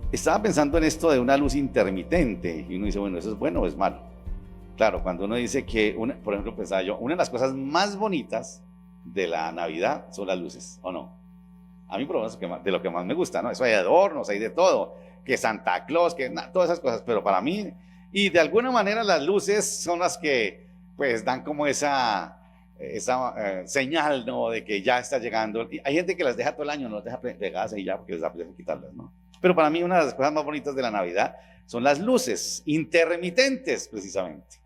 Estaba pensando en esto de una luz intermitente y uno dice, bueno, ¿eso es bueno o es malo? Claro, cuando uno dice que, por ejemplo, pensaba yo, una de las cosas más bonitas de la Navidad son las luces, ¿o no? A mí por lo menos de lo que más me gusta, ¿no? Eso hay adornos, hay de todo, que Santa Claus, todas esas cosas, pero para mí, y de alguna manera las luces son las que pues dan como esa señal, ¿no? De que ya está llegando. Y hay gente que las deja todo el año, no las deja pegadas y ya porque les da presa quitarlas, ¿no? Pero para mí una de las cosas más bonitas de la Navidad son las luces intermitentes, precisamente.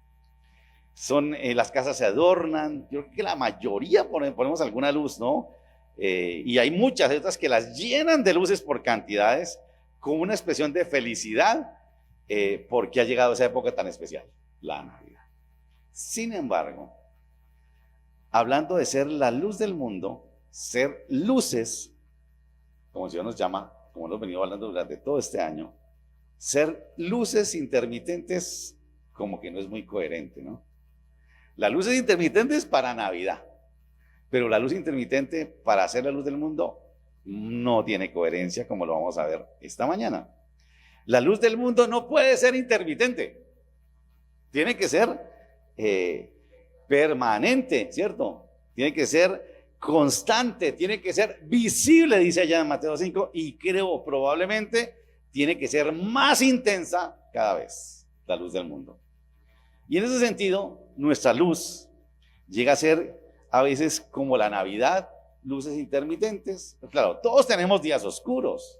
Las casas se adornan, yo creo que la mayoría ponemos alguna luz, ¿no? Y hay muchas otras que las llenan de luces por cantidades, con una expresión de felicidad, porque ha llegado esa época tan especial, la Navidad. Sin embargo, hablando de ser la luz del mundo, ser luces, como el Señor nos llama, como hemos venido hablando durante todo este año, ser luces intermitentes como que no es muy coherente, ¿no? La luz es intermitente para Navidad, pero la luz intermitente para hacer la luz del mundo no tiene coherencia, como lo vamos a ver esta mañana. La luz del mundo no puede ser intermitente, tiene que ser permanente, ¿cierto? Tiene que ser constante, tiene que ser visible, dice allá en Mateo 5, y creo probablemente tiene que ser más intensa cada vez, la luz del mundo. Y en ese sentido, nuestra luz llega a ser a veces como la Navidad, luces intermitentes. Claro, todos tenemos días oscuros,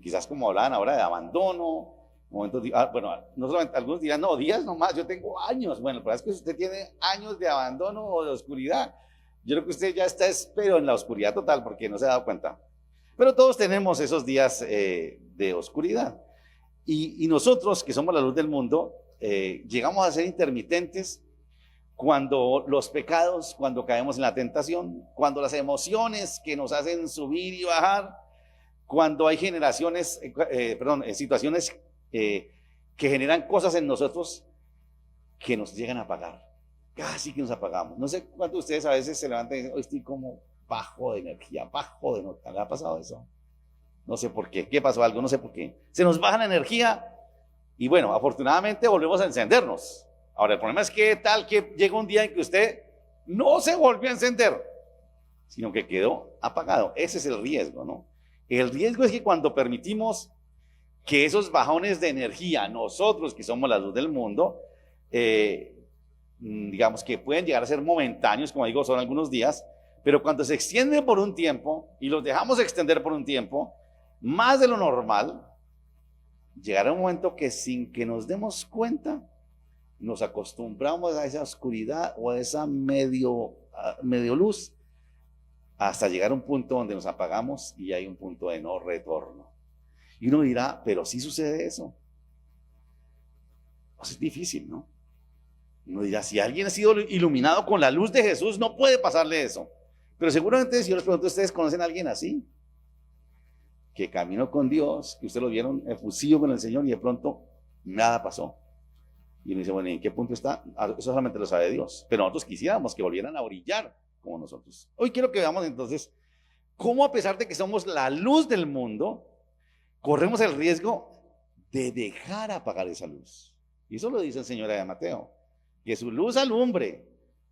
quizás como hablaban ahora de abandono, momentos, bueno, no solamente algunos dirán, no, días nomás, yo tengo años. Bueno, pero es que usted tiene años de abandono o de oscuridad. Yo creo que usted ya está, pero en la oscuridad total, porque no se ha dado cuenta. Pero todos tenemos esos días de oscuridad. Y nosotros, que somos la luz del mundo, llegamos a ser intermitentes cuando los pecados, cuando caemos en la tentación, cuando las emociones que nos hacen subir y bajar, cuando hay situaciones que generan cosas en nosotros que nos llegan a apagar. Casi que nos apagamos. No sé cuántos de ustedes a veces se levantan y dicen, hoy estoy como bajo de energía, bajo de nota. ¿Le ha pasado eso? No sé por qué. ¿Qué pasó? Algo, no sé por qué. Se nos baja la energía y bueno, afortunadamente volvemos a encendernos. Ahora, el problema es que tal que llega un día en que usted no se volvió a encender, sino que quedó apagado. Ese es el riesgo, ¿no? El riesgo es que cuando permitimos que esos bajones de energía, nosotros que somos la luz del mundo, digamos que pueden llegar a ser momentáneos, como digo, son algunos días, pero cuando se extienden por un tiempo y los dejamos extender por un tiempo, más de lo normal, llegará un momento que sin que nos demos cuenta, nos acostumbramos a esa oscuridad o a esa medio luz hasta llegar a un punto donde nos apagamos y hay un punto de no retorno. Y uno dirá, pero sí sucede eso. Pues es difícil, ¿no? Uno dirá, si alguien ha sido iluminado con la luz de Jesús, no puede pasarle eso. Pero seguramente si yo les pregunto, ¿ustedes conocen a alguien así? Que caminó con Dios, que ustedes lo vieron efusivo con el Señor y de pronto nada pasó. Y uno dice, bueno, ¿en qué punto está? Eso solamente lo sabe Dios. Pero nosotros quisiéramos que volvieran a brillar como nosotros. Hoy quiero que veamos entonces cómo, a pesar de que somos la luz del mundo, corremos el riesgo de dejar apagar esa luz. Y eso lo dice el Señor de Mateo, que su luz alumbre.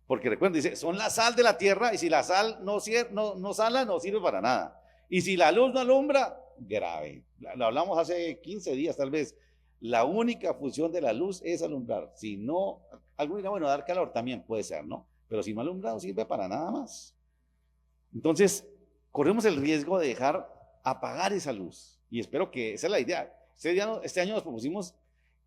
Porque recuerden, dice, son la sal de la tierra y si la sal no sala, no sirve para nada. Y si la luz no alumbra, grave. Lo hablamos hace 15 días tal vez. La única función de la luz es alumbrar. Si no, algo dirá, bueno, dar calor también puede ser, ¿no? Pero si no alumbra, no sirve para nada más. Entonces, corremos el riesgo de dejar apagar esa luz. Y espero que esa es la idea. Este año nos propusimos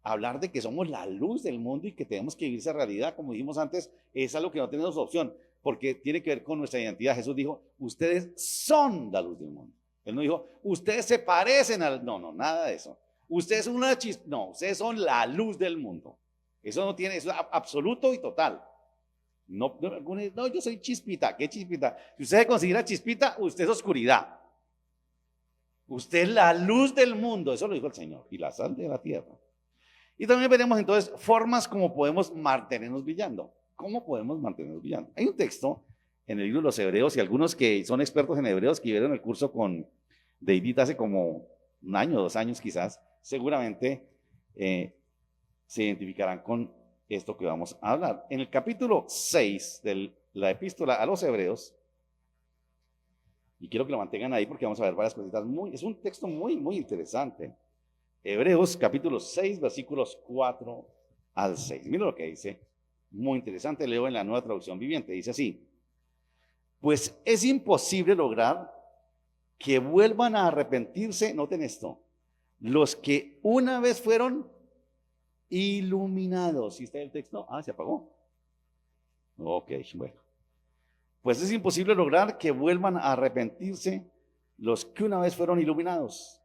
hablar de que somos la luz del mundo y que tenemos que vivir esa realidad. Como dijimos antes, es algo que no tenemos opción, porque tiene que ver con nuestra identidad. Jesús dijo, ustedes son la luz del mundo. Él no dijo, ustedes se parecen al... No, nada de eso. Ustedes son una chispa. No, ustedes son la luz del mundo. Eso no tiene, eso es absoluto y total. No, yo soy chispita. ¿Qué chispita? Si usted se considera chispita, usted es oscuridad. Usted es la luz del mundo. Eso lo dijo el Señor. Y la sal de la tierra. Y también veremos entonces formas como podemos mantenernos brillando. ¿Cómo podemos mantenernos brillando? Hay un texto en el libro de los Hebreos, y algunos que son expertos en Hebreos que vieron el curso con David hace como un año, 2 años quizás, seguramente se identificarán con esto que vamos a hablar. En el capítulo 6 de la epístola a los Hebreos, y quiero que lo mantengan ahí porque vamos a ver varias cositas, es un texto muy, muy interesante. Hebreos capítulo 6, versículos 4 al 6. Mira lo que dice, muy interesante, leo en la Nueva Traducción Viviente, dice así: pues es imposible lograr que vuelvan a arrepentirse, noten esto, los que una vez fueron iluminados. ¿Sí está el texto? Ah, se apagó. Ok, bueno. Pues es imposible lograr que vuelvan a arrepentirse los que una vez fueron iluminados.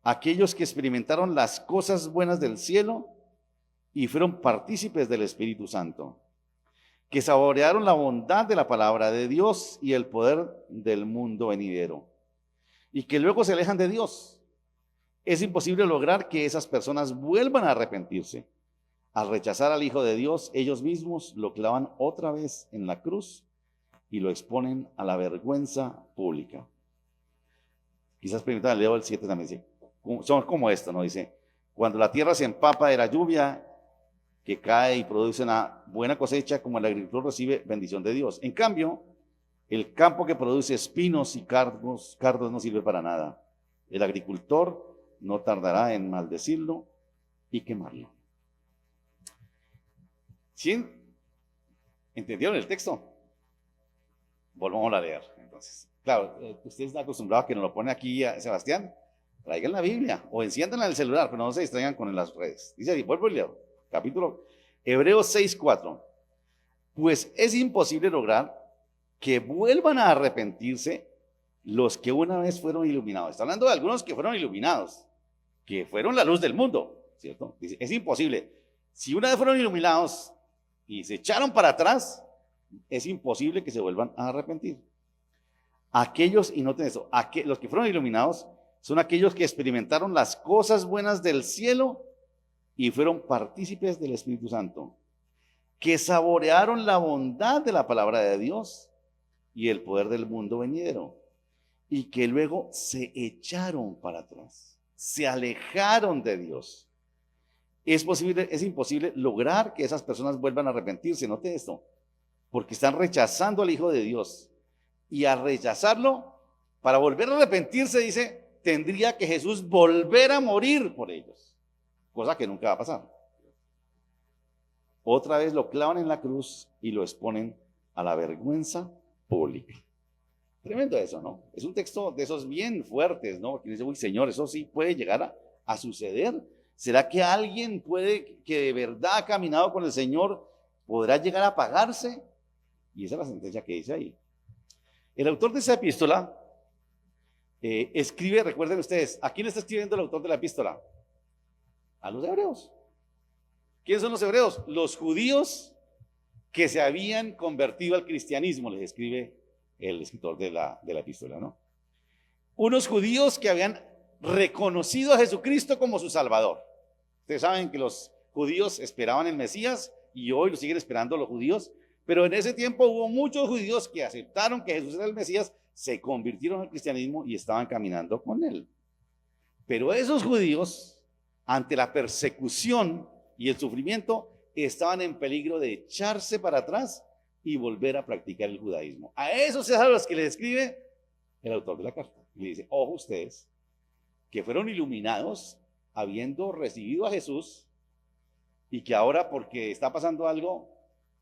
Aquellos que experimentaron las cosas buenas del cielo y fueron partícipes del Espíritu Santo, que saborearon la bondad de la palabra de Dios y el poder del mundo venidero, y que luego se alejan de Dios. Es imposible lograr que esas personas vuelvan a arrepentirse. Al rechazar al Hijo de Dios, ellos mismos lo clavan otra vez en la cruz y lo exponen a la vergüenza pública. Quizás permítanme, leo el 7 también, dice, son como esto, ¿no? Dice, cuando la tierra se empapa de la lluvia que cae y produce una buena cosecha, como el agricultor recibe bendición de Dios. En cambio, el campo que produce espinos y cardos no sirve para nada. El agricultor no tardará en maldecirlo y quemarlo. ¿Sí? ¿Entendieron el texto? Volvamos a leer. Entonces, claro, ustedes están acostumbrados a que nos lo pone aquí a Sebastián. Traigan la Biblia o enciéndanla en el celular, pero no se distraigan con las redes. Dice así, vuelvo a leer. Capítulo Hebreos 6:4. Pues es imposible lograr que vuelvan a arrepentirse los que una vez fueron iluminados. Está hablando de algunos que fueron iluminados, que fueron la luz del mundo, ¿cierto? Dice, es imposible. Si una vez fueron iluminados y se echaron para atrás, es imposible que se vuelvan a arrepentir. Aquellos, y noten eso, los que fueron iluminados son aquellos que experimentaron las cosas buenas del cielo y fueron partícipes del Espíritu Santo, que saborearon la bondad de la palabra de Dios y el poder del mundo venidero, y que luego se echaron para atrás, se alejaron de Dios. Es imposible lograr que esas personas vuelvan a arrepentirse, note esto, porque están rechazando al Hijo de Dios, y al rechazarlo, para volver a arrepentirse, dice, tendría que Jesús volver a morir por ellos, cosa que nunca va a pasar. Otra vez lo clavan en la cruz y lo exponen a la vergüenza pública. Tremendo eso, ¿no? Es un texto de esos bien fuertes, ¿no? Que dice, uy, Señor, eso sí puede llegar a suceder. ¿Será que alguien que de verdad ha caminado con el Señor, podrá llegar a apagarse? Y esa es la sentencia que dice ahí. El autor de esa epístola escribe, recuerden ustedes, ¿a quién está escribiendo el autor de la epístola? A los hebreos. ¿Quiénes son los hebreos? Los judíos que se habían convertido al cristianismo, les escribe el escritor de la epístola, ¿no? Unos judíos que habían reconocido a Jesucristo como su Salvador. Ustedes saben que los judíos esperaban el Mesías y hoy lo siguen esperando los judíos, pero en ese tiempo hubo muchos judíos que aceptaron que Jesús era el Mesías, se convirtieron al cristianismo y estaban caminando con él. Pero esos judíos, ante la persecución y el sufrimiento, estaban en peligro de echarse para atrás y volver a practicar el judaísmo. A esos es a los que les escribe el autor de la carta. Y le dice, ojo ustedes, que fueron iluminados habiendo recibido a Jesús y que ahora porque está pasando algo,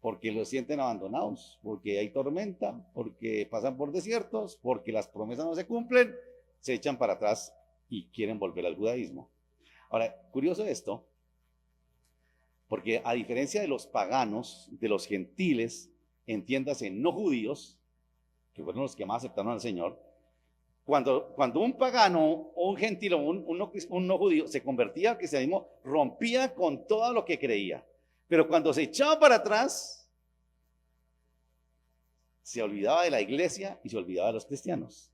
porque los sienten abandonados, porque hay tormenta, porque pasan por desiertos, porque las promesas no se cumplen, se echan para atrás y quieren volver al judaísmo. Ahora, curioso esto, porque a diferencia de los paganos, de los gentiles, entiéndase, no judíos, que fueron los que más aceptaron al Señor, cuando un pagano o un gentil o un no judío se convertía al cristianismo, rompía con todo lo que creía. Pero cuando se echaba para atrás, se olvidaba de la iglesia y se olvidaba de los cristianos.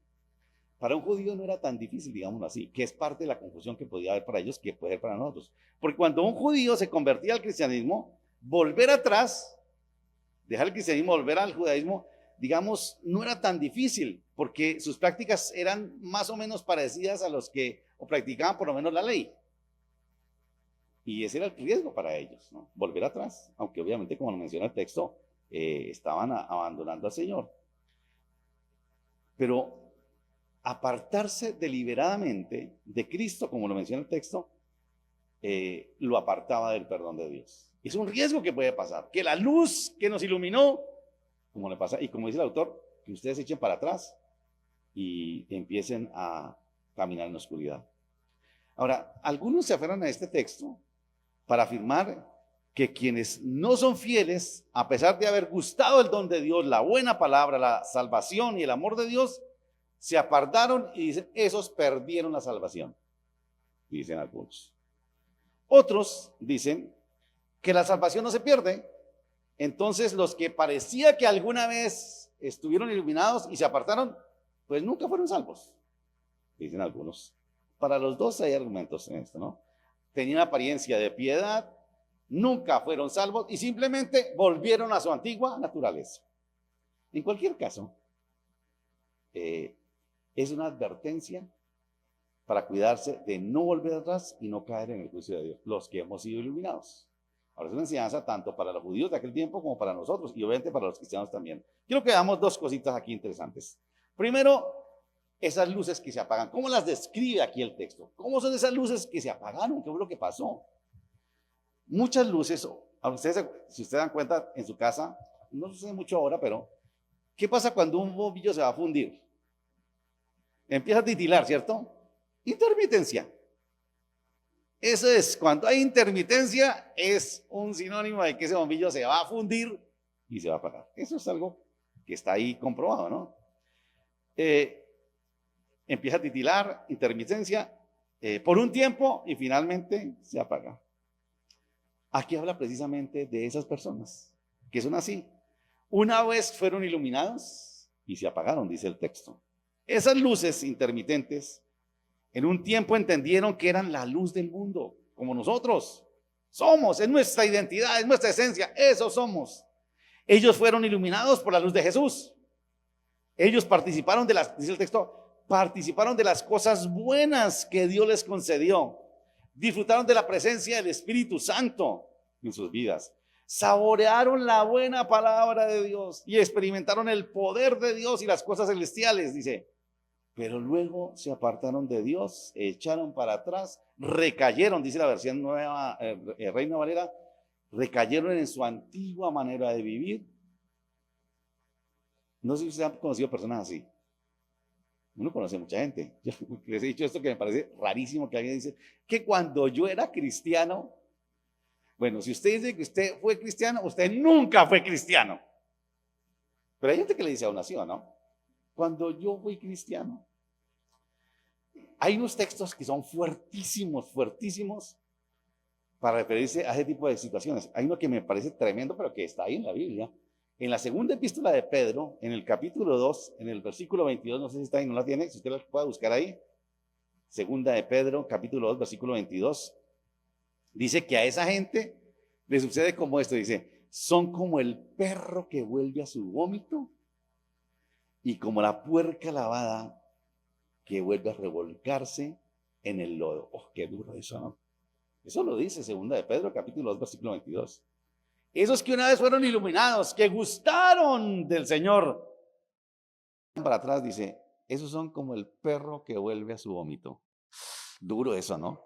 Para un judío no era tan difícil, digámoslo así, que es parte de la confusión que podía haber para ellos, que puede haber para nosotros. Porque cuando un judío se convertía al cristianismo, volver atrás, dejar el cristianismo, volver al judaísmo, digamos, no era tan difícil, porque sus prácticas eran más o menos parecidas a los que o practicaban por lo menos la ley. Y ese era el riesgo para ellos, ¿no? Volver atrás, aunque obviamente, como lo menciona el texto, estaban abandonando al Señor. Pero apartarse deliberadamente de Cristo, como lo menciona el texto, lo apartaba del perdón de Dios. Es un riesgo que puede pasar, que la luz que nos iluminó, como le pasa, y como dice el autor, que ustedes se echen para atrás y empiecen a caminar en la oscuridad. Ahora, algunos se aferran a este texto para afirmar que quienes no son fieles, a pesar de haber gustado el don de Dios, la buena palabra, la salvación y el amor de Dios, se apartaron y dicen, esos perdieron la salvación, dicen algunos. Otros dicen que la salvación no se pierde, entonces los que parecía que alguna vez estuvieron iluminados y se apartaron, pues nunca fueron salvos, dicen algunos. Para los dos hay argumentos en esto, ¿no? Tenían apariencia de piedad, nunca fueron salvos y simplemente volvieron a su antigua naturaleza. En cualquier caso, es una advertencia para cuidarse de no volver atrás y no caer en el juicio de Dios, los que hemos sido iluminados. Ahora es una enseñanza tanto para los judíos de aquel tiempo como para nosotros y obviamente para los cristianos también. Quiero que veamos dos cositas aquí interesantes. Primero, esas luces que se apagan. ¿Cómo las describe aquí el texto? ¿Cómo son esas luces que se apagaron? ¿Qué fue lo que pasó? Muchas luces, ustedes, si ustedes dan cuenta en su casa, no sucede mucho ahora, pero ¿qué pasa cuando un bombillo se va a fundir? Empieza a titilar, ¿cierto? Intermitencia. Eso es, cuando hay intermitencia, es un sinónimo de que ese bombillo se va a fundir y se va a apagar. Eso es algo que está ahí comprobado, ¿no? Empieza a titilar, intermitencia, por un tiempo y finalmente se apaga. Aquí habla precisamente de esas personas que son así. Una vez fueron iluminados y se apagaron, dice el texto. Esas luces intermitentes en un tiempo entendieron que eran la luz del mundo, como nosotros somos, es nuestra identidad, es nuestra esencia, eso somos. Ellos fueron iluminados por la luz de Jesús. Ellos participaron de las, dice el texto, participaron de las cosas buenas que Dios les concedió. Disfrutaron de la presencia del Espíritu Santo en sus vidas. Saborearon la buena palabra de Dios y experimentaron el poder de Dios y las cosas celestiales, dice. Pero luego se apartaron de Dios, echaron para atrás, recayeron, dice la versión nueva, Reina Valera, recayeron en su antigua manera de vivir. No sé si ustedes han conocido personas así. Uno conoce mucha gente. Yo les he dicho esto que me parece rarísimo, que alguien dice que cuando yo era cristiano, bueno, si usted dice que usted fue cristiano, usted nunca fue cristiano. Pero hay gente que le dice a uno así, ¿o no? Cuando yo fui cristiano. Hay unos textos que son fuertísimos, fuertísimos para referirse a ese tipo de situaciones. Hay uno que me parece tremendo, pero que está ahí en la Biblia. En la segunda epístola de Pedro, en el capítulo 2, en el versículo 22, no sé si está ahí, no la tiene, si usted la puede buscar ahí. Segunda de Pedro, capítulo 2, versículo 22. Dice que a esa gente le sucede como esto, dice, son como el perro que vuelve a su vómito y como la puerca lavada que vuelve a revolcarse en el lodo. ¡Oh, qué duro eso, ¿no? Eso lo dice segunda de Pedro, capítulo 2, versículo 22. Esos que una vez fueron iluminados, que gustaron del Señor. Para atrás dice, esos son como el perro que vuelve a su vómito. Duro eso, ¿no?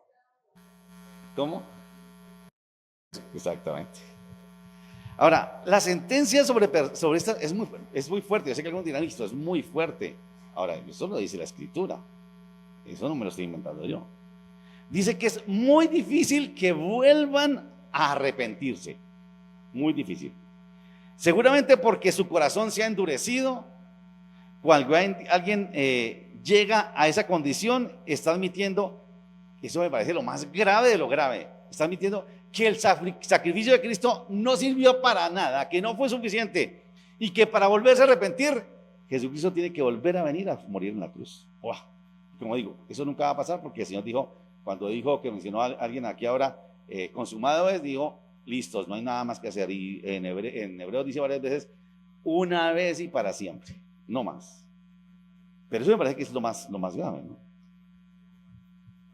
¿Cómo? Exactamente. Ahora, la sentencia sobre esta es muy fuerte. Yo sé que algunos dirán, esto es muy fuerte. Ahora, eso lo dice la Escritura. Eso no me lo estoy inventando yo. Dice que es muy difícil que vuelvan a arrepentirse. Muy difícil. Seguramente porque su corazón se ha endurecido. Cuando alguien llega a esa condición, está admitiendo, eso me parece lo más grave de lo grave, está admitiendo que el sacrificio de Cristo no sirvió para nada, que no fue suficiente y que para volverse a arrepentir, Jesucristo tiene que volver a venir a morir en la cruz. ¡Oh! Como digo, eso nunca va a pasar porque el Señor dijo, cuando dijo que mencionó a alguien aquí ahora, consumado es, dijo, listos, no hay nada más que hacer. Y en hebreo dice varias veces, una vez y para siempre, no más. Pero eso me parece que es lo más grave, ¿no?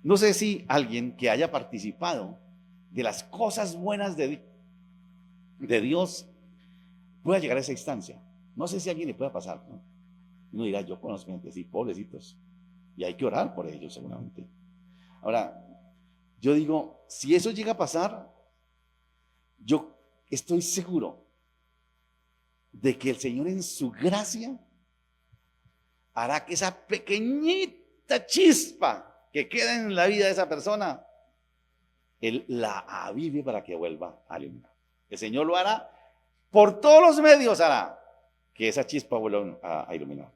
No sé si alguien que haya participado de las cosas buenas de Dios pueda llegar a esa instancia. No sé si a alguien le pueda pasar, ¿no? Uno dirá, yo conozco gente así, pobrecitos, y hay que orar por ellos seguramente. Ahora, yo digo, si eso llega a pasar, yo estoy seguro de que el Señor en su gracia hará que esa pequeñita chispa que queda en la vida de esa persona, Él la avive para que vuelva a iluminar. El Señor lo hará, por todos los medios hará que esa chispa vuelva a iluminar.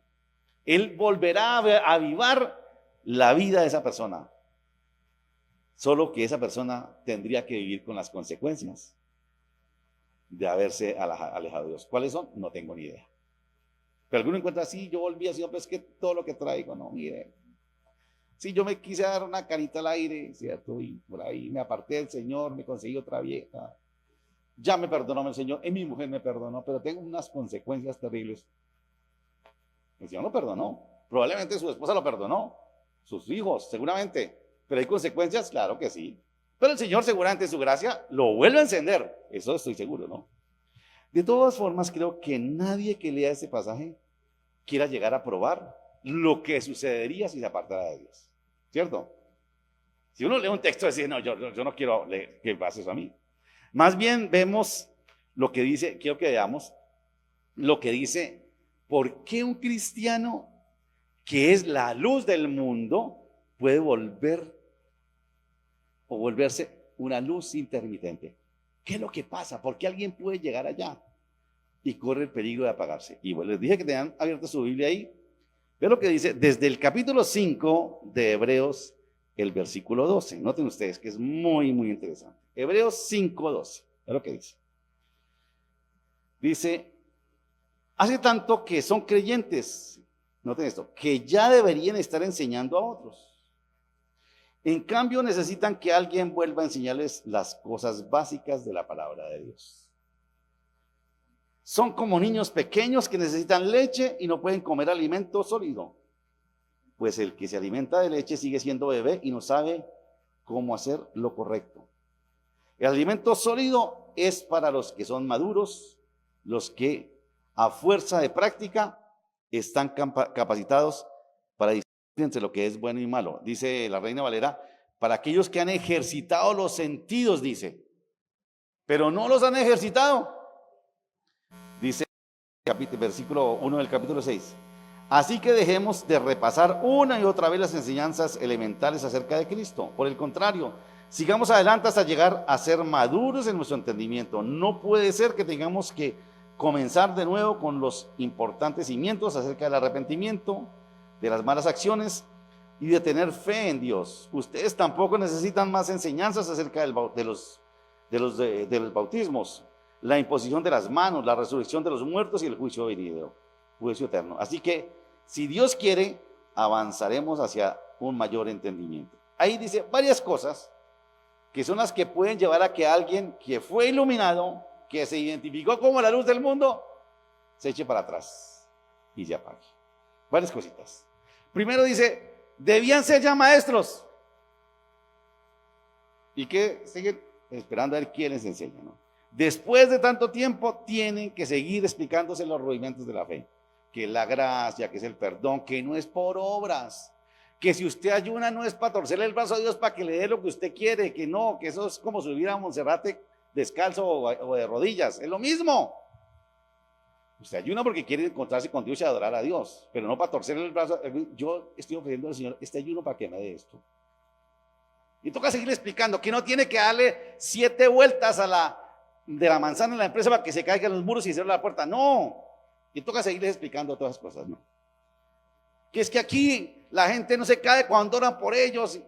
Él volverá a avivar la vida de esa persona. Solo que esa persona tendría que vivir con las consecuencias de haberse alejado de Dios. ¿Cuáles son? No tengo ni idea. Pero alguno encuentra así, yo volví así, pues que todo lo que traigo, no, mire. Sí, yo me quise dar una carita al aire, ¿cierto? Y por ahí me aparté del Señor, me conseguí otra vieja. Ya me perdonó el Señor, y mi mujer me perdonó, pero tengo unas consecuencias terribles. El Señor lo perdonó. Probablemente su esposa lo perdonó, sus hijos, seguramente. Pero hay consecuencias, claro que sí. Pero el Señor seguramente en su gracia lo vuelve a encender. Eso estoy seguro, ¿no? De todas formas, creo que nadie que lea ese pasaje quiera llegar a probar lo que sucedería si se apartara de Dios. ¿Cierto? Si uno lee un texto y dice, no, yo no quiero leer, que pase eso a mí. Más bien vemos lo que dice, quiero que veamos lo que dice, ¿por qué un cristiano que es la luz del mundo puede volverse una luz intermitente? ¿Qué es lo que pasa? ¿Por qué alguien puede llegar allá y corre el peligro de apagarse? Y bueno, les dije que tenían abierta su Biblia ahí. Vean lo que dice desde el capítulo 5 de Hebreos, el versículo 12. Noten ustedes que es muy, muy interesante. Hebreos 5:12. Vean lo que dice. Dice, hace tanto que son creyentes, noten esto, que ya deberían estar enseñando a otros. En cambio, necesitan que alguien vuelva a enseñarles las cosas básicas de la palabra de Dios. Son como niños pequeños que necesitan leche y no pueden comer alimento sólido. Pues el que se alimenta de leche sigue siendo bebé y no sabe cómo hacer lo correcto. El alimento sólido es para los que son maduros, los que a fuerza de práctica están capacitados para distinguir entre lo que es bueno y malo. Dice la Reina Valera, para aquellos que han ejercitado los sentidos, dice, pero no los han ejercitado. Dice versículo 1 del capítulo 6. Así que dejemos de repasar una y otra vez las enseñanzas elementales acerca de Cristo. Por el contrario, sigamos adelante hasta llegar a ser maduros en nuestro entendimiento. No puede ser que tengamos que comenzar de nuevo con los importantes cimientos acerca del arrepentimiento, de las malas acciones y de tener fe en Dios. Ustedes tampoco necesitan más enseñanzas acerca de los bautismos, la imposición de las manos, la resurrección de los muertos y el juicio venidero, juicio eterno. Así que, si Dios quiere, avanzaremos hacia un mayor entendimiento. Ahí dice varias cosas que son las que pueden llevar a que alguien que fue iluminado, que se identificó como la luz del mundo, se eche para atrás y se apague. Varias cositas. Primero dice, debían ser ya maestros. Y que siguen esperando a ver quién les enseña, ¿no? Después de tanto tiempo, tienen que seguir explicándose los rudimentos de la fe. Que es la gracia, que es el perdón, que no es por obras. Que si usted ayuna no es para torcerle el brazo a Dios para que le dé lo que usted quiere. Que no, que eso es como subir a Monserrate descalzo o de rodillas. Es lo mismo. Usted ayuna porque quiere encontrarse con Dios y adorar a Dios. Pero no para torcerle el brazo. Yo estoy ofreciendo al Señor este ayuno para que me dé esto. Y toca seguirle explicando que no tiene que darle 7 vueltas de la manzana en la empresa para que se caigan los muros y cierre la puerta. No. Y toca seguirles explicando todas las cosas, ¿no? Que es que aquí la gente no se cae cuando oran por ellos,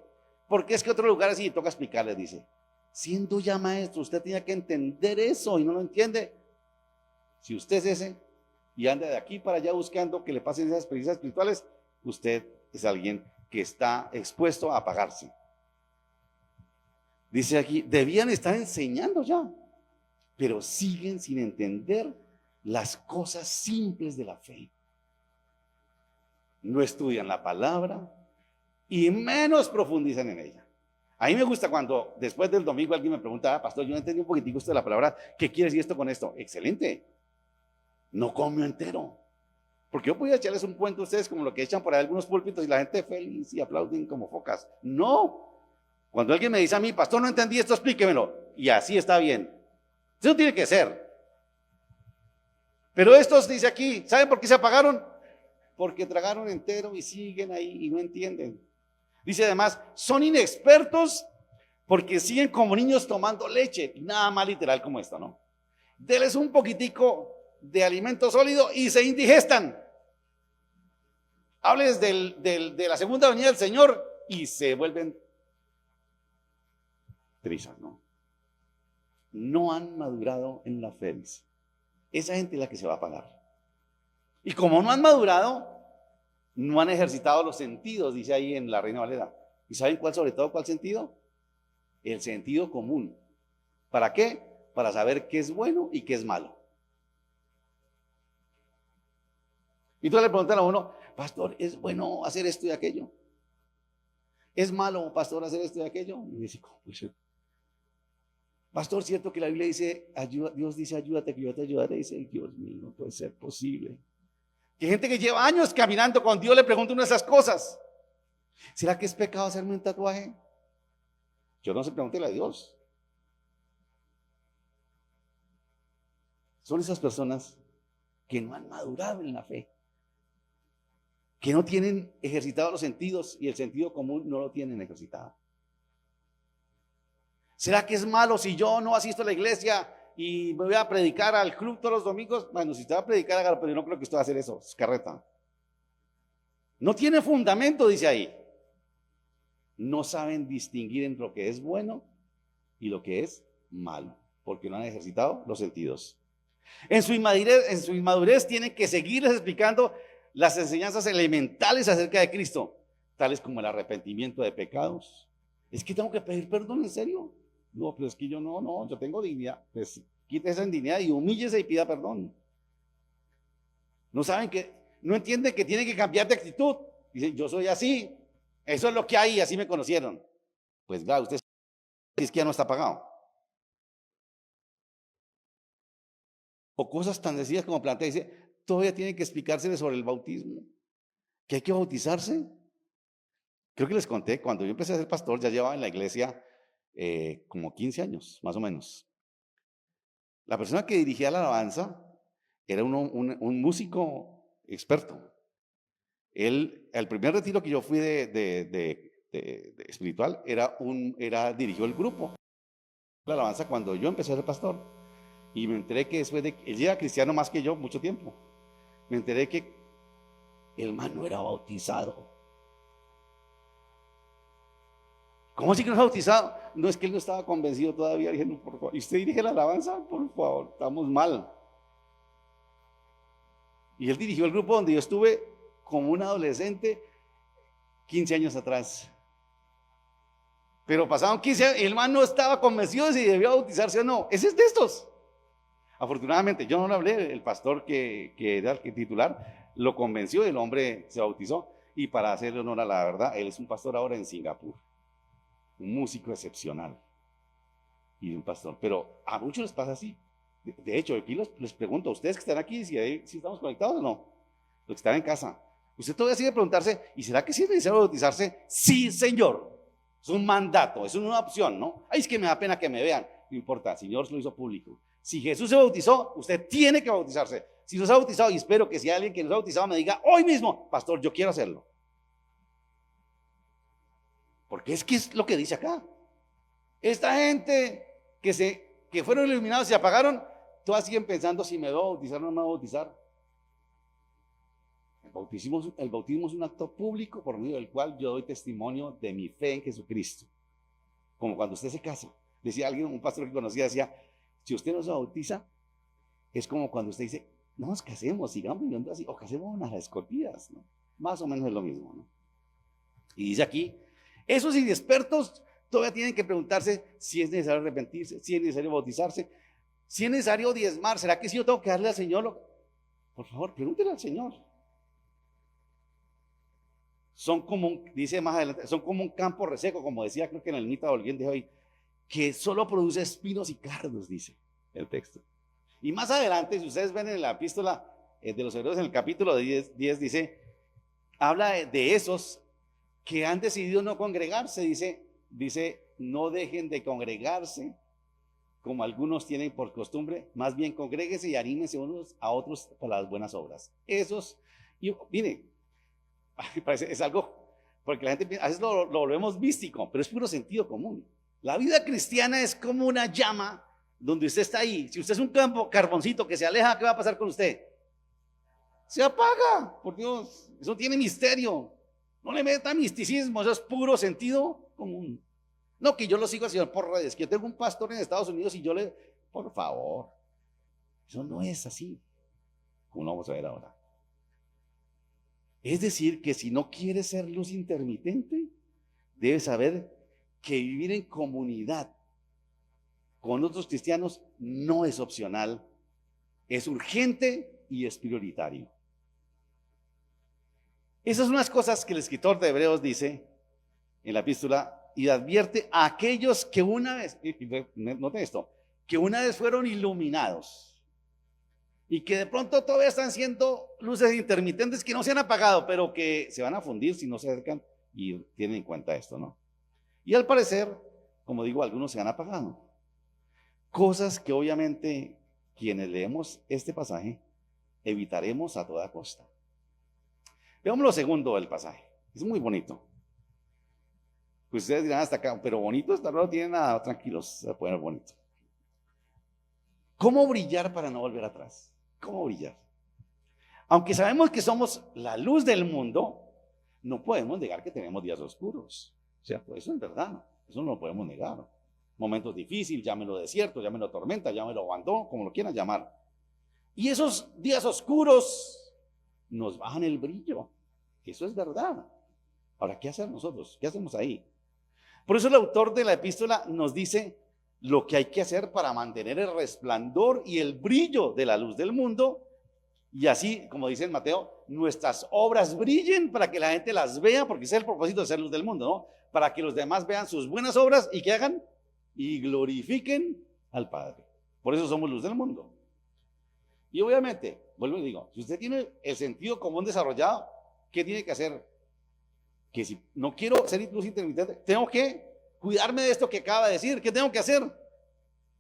porque es que otro lugar así, toca explicarles, dice. Siendo ya maestro, usted tiene que entender eso y no lo entiende. Si usted es ese y anda de aquí para allá buscando que le pasen esas experiencias espirituales, usted es alguien que está expuesto a apagarse. Dice aquí, debían estar enseñando ya, pero siguen sin entender las cosas simples de la fe. no estudian la palabra y menos profundizan en ella. A mí me gusta cuando después del domingo alguien me pregunta, pastor, yo no entendí un poquitico esto de la palabra, ¿qué quiere decir esto con esto? Excelente, no comió entero. Porque yo podía echarles un cuento a ustedes como lo que echan por ahí algunos púlpitos y la gente feliz y aplauden como focas. No. Cuando alguien me dice a mí, pastor, no entendí esto, explíquemelo. Y así está bien. Eso tiene que ser. Pero estos, dice aquí, ¿saben por qué se apagaron? Porque tragaron entero y siguen ahí y no entienden. Dice además, son inexpertos porque siguen como niños tomando leche. Nada más literal como esto, ¿no? Deles un poquitico de alimento sólido y se indigestan. Hables de la segunda venida del Señor y se vuelven trizas, ¿no? No han madurado en la fe, dice. Esa gente es la que se va a apagar. Y como no han madurado, no han ejercitado los sentidos, dice ahí en la Reina Valera. ¿Y saben cuál, sobre todo, cuál sentido? El sentido común. ¿Para qué? Para saber qué es bueno y qué es malo. Y tú le preguntas a uno, pastor, ¿es bueno hacer esto y aquello? ¿Es malo, pastor, hacer esto y aquello? Y dice, ¿cómo puede ser? Pastor, ¿cierto que la Biblia dice, Dios dice, ayúdate que yo te ayudaré? Y dice, Dios mío, no puede ser posible. Que gente que lleva años caminando con Dios le pregunta una de esas cosas. ¿Será que es pecado hacerme un tatuaje? Yo no sé, pregúntele a Dios. Son esas personas que no han madurado en la fe, que no tienen ejercitados los sentidos y el sentido común no lo tienen ejercitado. ¿Será que es malo si yo no asisto a la iglesia y me voy a predicar al club todos los domingos? Bueno, si usted va a predicar, hágalo, pero yo no creo que usted va a hacer eso, es carreta. No tiene fundamento, dice ahí. No saben distinguir entre lo que es bueno y lo que es malo, porque no han ejercitado los sentidos. En su inmadurez tienen que seguirles explicando las enseñanzas elementales acerca de Cristo, tales como el arrepentimiento de pecados. Es que tengo que pedir perdón, ¿en serio? No, pero es que yo no, yo tengo dignidad. Pues quite esa indignidad y humíllese y pida perdón. No saben que, no entienden que tienen que cambiar de actitud. Dicen, yo soy así, eso es lo que hay, así me conocieron. Pues claro, usted es que ya no está pagado. O cosas tan sencillas como plantea, dice, todavía tienen que explicársele sobre el bautismo, que hay que bautizarse. Creo que les conté, cuando yo empecé a ser pastor, ya llevaba en la iglesia como 15 años, más o menos. La persona que dirigía la alabanza era un músico experto. Él, el primer retiro que yo fui de espiritual, dirigió el grupo, la alabanza, cuando yo empecé a ser pastor. Y me enteré que después de él era cristiano más que yo, mucho tiempo. Me enteré que el man no era bautizado. ¿Cómo así que no era bautizado? No, es que él no estaba convencido todavía. Dije, no, por favor. ¿Y usted dirige la alabanza? Por favor, estamos mal. Y él dirigió el grupo donde yo estuve como un adolescente 15 años atrás. Pero pasaron 15 años y el man no estaba convencido de si debía bautizarse o no. Ese es de estos. Afortunadamente, yo no le hablé, el pastor que era el titular lo convenció y el hombre se bautizó. Y para hacerle honor a la verdad, él es un pastor ahora en Singapur, un músico excepcional y un pastor. Pero a muchos les pasa así. De hecho, aquí les pregunto a ustedes que están aquí si estamos conectados o no, los que están en casa. Usted todavía sigue preguntarse, ¿y será que sí es necesario bautizarse? Sí, señor. Es un mandato, es una opción, ¿no? Ay, es que me da pena que me vean. No importa, el Señor se lo hizo público. Si Jesús se bautizó, usted tiene que bautizarse. Si no se ha bautizado, y espero que si hay alguien que no se ha bautizado me diga hoy mismo, pastor, yo quiero hacerlo. Porque es que es lo que dice acá. Esta gente que fueron iluminados y se apagaron, todas siguen pensando si me voy a bautizar o no me voy a bautizar. El bautismo es un acto público por medio del cual yo doy testimonio de mi fe en Jesucristo. Como cuando usted se casa. Decía alguien, un pastor que conocía, decía, si usted no se bautiza, es como cuando usted dice, no nos casemos, sigamos viviendo así, o casemos a las escondidas, ¿no? Más o menos es lo mismo, ¿no? Y dice aquí, esos inexpertos todavía tienen que preguntarse si es necesario arrepentirse, si es necesario bautizarse, si es necesario diezmar. ¿Será que si yo tengo que darle al Señor? Por favor, pregúntele al Señor. son como, dice más adelante, son como un campo reseco, como decía, creo que en el mito de hoy, que solo produce espinos y cardos, dice el texto. Y más adelante, si ustedes ven en la epístola de los Hebreos, en el capítulo 10 dice, habla de esos que han decidido no congregarse, dice, no dejen de congregarse, como algunos tienen por costumbre, más bien congréguense y anímense unos a otros por las buenas obras. Esos, y mire, parece, es algo, porque la gente a veces lo volvemos místico, pero es puro sentido común. La vida cristiana es como una llama donde usted está ahí. Si usted es un carboncito que se aleja, ¿qué va a pasar con usted? Se apaga, por Dios, eso tiene misterio. No le meta misticismo, eso es puro sentido común. No, que yo lo sigo al Señor por redes, que yo tengo un pastor en Estados Unidos y yo le, por favor, eso no es así, como lo vamos a ver ahora. Es decir, que si no quieres ser luz intermitente, debes saber que vivir en comunidad con otros cristianos no es opcional, es urgente y es prioritario. Esas son unas cosas que el escritor de Hebreos dice en la epístola y advierte a aquellos que una vez, noten esto, que una vez fueron iluminados y que de pronto todavía están siendo luces intermitentes que no se han apagado, pero que se van a fundir si no se acercan y tienen en cuenta esto, ¿no? Y al parecer, como digo, algunos se han apagado. Cosas que obviamente quienes leemos este pasaje evitaremos a toda costa. Veamos lo segundo del pasaje. Es muy bonito. Pues ustedes dirán hasta acá, pero bonito hasta no tiene nada, tranquilos, se puede ver bonito. ¿Cómo brillar para no volver atrás? ¿Cómo brillar? Aunque sabemos que somos la luz del mundo, no podemos negar que tenemos días oscuros. ¿Cierto? Eso es verdad, eso no lo podemos negar. Momentos difíciles, llámelo desierto, llámelo tormenta, llámelo abandono, como lo quieran llamar. Y esos días oscuros nos bajan el brillo. Eso es verdad. Ahora, ¿qué hacer nosotros? ¿Qué hacemos ahí? Por eso el autor de la epístola nos dice lo que hay que hacer para mantener el resplandor y el brillo de la luz del mundo. Y así, como dice en Mateo, nuestras obras brillen para que la gente las vea, porque ese es el propósito de ser luz del mundo, ¿no? Para que los demás vean sus buenas obras y que hagan y glorifiquen al Padre. Por eso somos luz del mundo. Y obviamente, vuelvo y digo, si usted tiene el sentido común desarrollado, ¿qué tiene que hacer? Que si no quiero ser luz intermitente, tengo que cuidarme de esto que acaba de decir. ¿Qué tengo que hacer?